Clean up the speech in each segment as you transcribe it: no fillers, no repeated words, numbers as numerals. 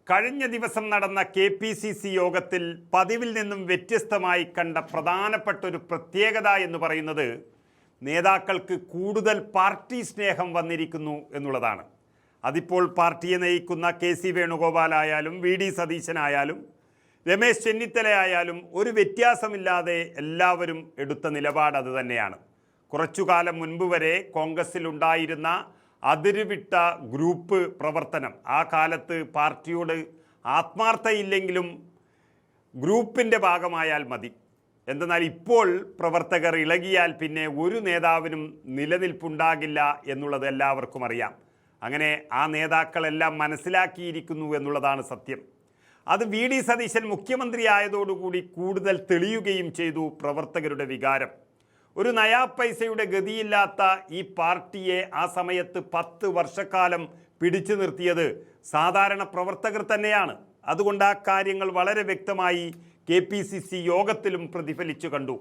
കഴിഞ്ഞ ദിവസം നടന്ന KPCC യോഗത്തിൽ പതിവിൽ നിന്നും വ്യത്യസ്തമായി കണ്ട പ്രധാനപ്പെട്ട ഒരു പ്രത്യേകത എന്ന് പറയുന്നത് നേതാക്കൾക്ക് കൂടുതൽ പാർട്ടി സ്നേഹം വന്നിരിക്കുന്നു എന്നുള്ളതാണ്. അതിപ്പോൾ പാർട്ടിയെ നയിക്കുന്ന KC വേണുഗോപാൽ ആയാലും VD സതീശനായാലും രമേശ് ചെന്നിത്തല ആയാലും ഒരു വ്യത്യാസമില്ലാതെ എല്ലാവരും എടുത്ത നിലപാട് അത് തന്നെയാണ്. കുറച്ചുകാലം മുൻപ് വരെ കോൺഗ്രസിലുണ്ടായിരുന്ന അതിരുവിട്ട ഗ്രൂപ്പ് പ്രവർത്തനം, ആ കാലത്ത് പാർട്ടിയോട് ആത്മാർത്ഥയില്ലെങ്കിലും ഗ്രൂപ്പിൻ്റെ ഭാഗമായാൽ മതി. എന്തെന്നാൽ ഇപ്പോൾ പ്രവർത്തകർ ഇളകിയാൽ പിന്നെ ഒരു നേതാവിനും നിലനിൽപ്പുണ്ടാകില്ല എന്നുള്ളത് എല്ലാവർക്കും അറിയാം. അങ്ങനെ ആ നേതാക്കളെല്ലാം മനസ്സിലാക്കിയിരിക്കുന്നു എന്നുള്ളതാണ് സത്യം. അത് VD സതീശൻ മുഖ്യമന്ത്രിയായതോടുകൂടി കൂടുതൽ തെളിയുകയും ചെയ്തു പ്രവർത്തകരുടെ വികാരം. ഒരു നയാ പൈസയുടെ ഗതിയില്ലാത്ത ഈ പാർട്ടിയെ ആ സമയത്ത് 10 വർഷക്കാലം പിടിച്ചു നിർത്തിയത് സാധാരണ പ്രവർത്തകർ തന്നെയാണ്. അതുകൊണ്ട് ആ കാര്യങ്ങൾ വളരെ വ്യക്തമായി KPCC യോഗത്തിലും പ്രതിഫലിച്ചു കണ്ടു.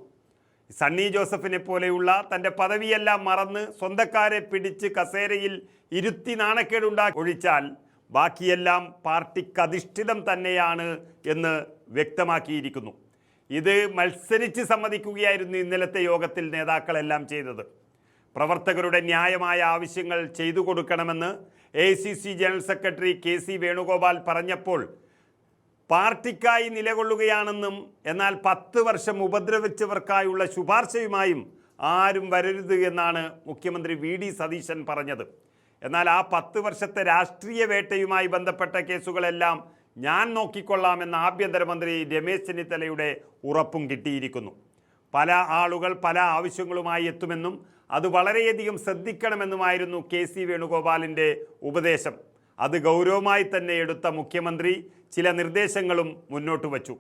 സണ്ണി ജോസഫിനെ പോലെയുള്ള തൻ്റെ പദവിയെല്ലാം മറന്ന് സ്വന്തക്കാരെ പിടിച്ച് കസേരയിൽ ഇരുത്തി നാണക്കേടുണ്ടാക്കി ഒഴിച്ചാൽ ബാക്കിയെല്ലാം പാർട്ടിക്കധിഷ്ഠിതം തന്നെയാണ് എന്ന് വ്യക്തമാക്കിയിരിക്കുന്നു. ഇത് മത്സരിച്ച് സമ്മതിക്കുകയായിരുന്നു ഇന്നലത്തെ യോഗത്തിൽ നേതാക്കളെല്ലാം ചെയ്തത്. പ്രവർത്തകരുടെ ന്യായമായ ആവശ്യങ്ങൾ ചെയ്തു കൊടുക്കണമെന്ന് AICC general secretary KC Venugopal പറഞ്ഞപ്പോൾ പാർട്ടിക്കായി നിലകൊള്ളുകയാണെന്നും എന്നാൽ 10 വർഷം ഉപദ്രവിച്ചവർക്കായുള്ള ശുപാർശയുമായും ആരും വരരുത് എന്നാണ് മുഖ്യമന്ത്രി VD സതീശൻ പറഞ്ഞത്. എന്നാൽ ആ 10 വർഷത്തെ രാഷ്ട്രീയ വേട്ടയുമായി ബന്ധപ്പെട്ട കേസുകളെല്ലാം ഞാൻ നോക്കിക്കൊള്ളാമെന്ന ആഭ്യന്തരമന്ത്രി രമേശ് ചെന്നിത്തലയുടെ ഉറപ്പും കിട്ടിയിരിക്കുന്നു. പല ആളുകൾ പല ആവശ്യങ്ങളുമായി എത്തുമെന്നും അത് വളരെയധികം ശ്രദ്ധിക്കണമെന്നുമായിരുന്നു KC വേണുഗോപാലിൻ്റെ ഉപദേശം. അത് ഗൗരവമായി തന്നെ എടുത്ത മുഖ്യമന്ത്രി ചില നിർദ്ദേശങ്ങളും മുന്നോട്ട് വച്ചു.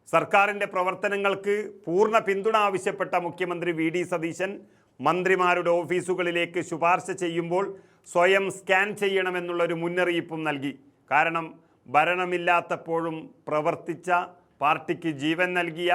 സർക്കാരിൻ്റെ പ്രവർത്തനങ്ങൾക്ക് പൂർണ്ണ പിന്തുണ ആവശ്യപ്പെട്ട മുഖ്യമന്ത്രി VD സതീശൻ മന്ത്രിമാരുടെ ഓഫീസുകളിലേക്ക് ശുപാർശ ചെയ്യുമ്പോൾ സ്വയം സ്കാൻ ചെയ്യണമെന്നുള്ളൊരു മുന്നറിയിപ്പും നൽകി. കാരണം ഭരണമില്ലാത്തപ്പോഴും പ്രവർത്തിച്ച, പാർട്ടിക്ക് ജീവൻ നൽകിയ,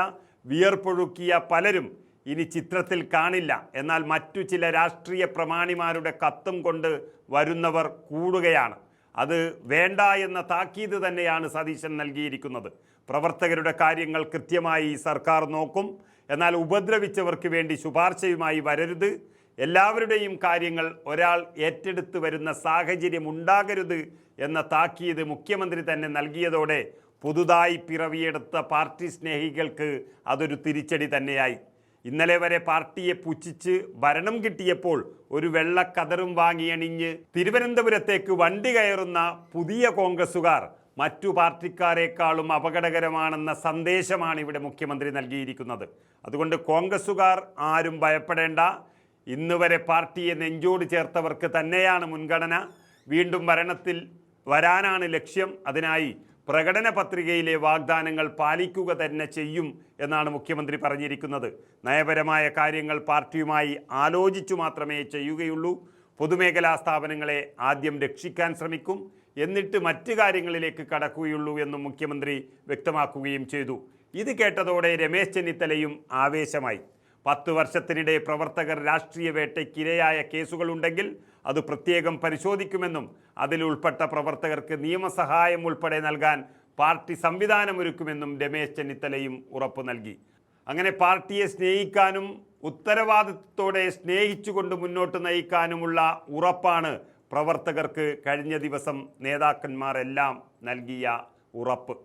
വിയർപ്പൊഴുക്കിയ പലരും ഇനി ചിത്രത്തിൽ കാണില്ല. എന്നാൽ മറ്റു ചില രാഷ്ട്രീയ പ്രമാണിമാരുടെ കത്തും കൊണ്ട് വരുന്നവർ കൂടുകയാണ്. അത് വേണ്ട എന്ന താക്കീത് തന്നെയാണ് സതീശൻ നൽകിയിരിക്കുന്നത്. പ്രവർത്തകരുടെ കാര്യങ്ങൾ കൃത്യമായി സർക്കാർ നോക്കും, എന്നാൽ ഉപദ്രവിച്ചവർക്ക് വേണ്ടി ശുപാർശയുമായി വരരുത്. എല്ലാവരുടെയും കാര്യങ്ങൾ ഒരാൾ ഏറ്റെടുത്ത് വരുന്ന സാഹചര്യം ഉണ്ടാകരുത് എന്ന താക്കീത് മുഖ്യമന്ത്രി തന്നെ നൽകിയതോടെ പുതുതായി പിറവിയെടുത്ത പാർട്ടി സ്നേഹികൾക്ക് അതൊരു തിരിച്ചടി തന്നെയായി. ഇന്നലെ വരെ പാർട്ടിയെ പുച്ഛിച്ച് ഭരണം കിട്ടിയപ്പോൾ ഒരു വെള്ളക്കതറും വാങ്ങിയണിഞ്ഞ് തിരുവനന്തപുരത്തേക്ക് വണ്ടി കയറുന്ന പുതിയ കോൺഗ്രസുകാർ മറ്റു പാർട്ടിക്കാരെക്കാളും അപകടകരമാണെന്ന സന്ദേശമാണ് ഇവിടെ മുഖ്യമന്ത്രി നൽകിയിരിക്കുന്നത്. അതുകൊണ്ട് കോൺഗ്രസുകാർ ആരും ഭയപ്പെടേണ്ട. ഇന്ന് വരെ പാർട്ടിയെ നെഞ്ചോട് ചേർത്തവർക്ക് തന്നെയാണ് മുൻഗണന. വീണ്ടും ഭരണത്തിൽ വരാനാണ് ലക്ഷ്യം. അതിനായി പ്രകടന പത്രികയിലെ വാഗ്ദാനങ്ങൾ പാലിക്കുക തന്നെ ചെയ്യും എന്നാണ് മുഖ്യമന്ത്രി പറഞ്ഞിരിക്കുന്നത്. നയപരമായ കാര്യങ്ങൾ പാർട്ടിയുമായി ആലോചിച്ചു മാത്രമേ ചെയ്യുകയുള്ളൂ. പൊതുമേഖലാ സ്ഥാപനങ്ങളെ ആദ്യം രക്ഷിക്കാൻ ശ്രമിക്കും, എന്നിട്ട് മറ്റു കാര്യങ്ങളിലേക്ക് കടക്കുകയുള്ളൂ എന്നും മുഖ്യമന്ത്രി വ്യക്തമാക്കുകയും ചെയ്തു. ഇത് കേട്ടതോടെ രമേശ് ചെന്നിത്തലയും ആവേശമായി. 10 വർഷത്തിനിടെ പ്രവർത്തകർ രാഷ്ട്രീയ വേട്ടയ്ക്കിരയായ കേസുകളുണ്ടെങ്കിൽ അത് പ്രത്യേകം പരിശോധിക്കുമെന്നും അതിലുൾപ്പെട്ട പ്രവർത്തകർക്ക് നിയമസഹായം ഉൾപ്പെടെ നൽകാൻ പാർട്ടി സംവിധാനമൊരുക്കുമെന്നും രമേശ് ചെന്നിത്തലയും ഉറപ്പു നൽകി. അങ്ങനെ പാർട്ടിയെ സ്നേഹിക്കാനും ഉത്തരവാദിത്വത്തോടെ സ്നേഹിച്ചുകൊണ്ട് മുന്നോട്ട് നയിക്കാനുമുള്ള ഉറപ്പാണ് പ്രവർത്തകർക്ക് കഴിഞ്ഞ ദിവസം നേതാക്കന്മാരെല്ലാം നൽകിയ ഉറപ്പ്.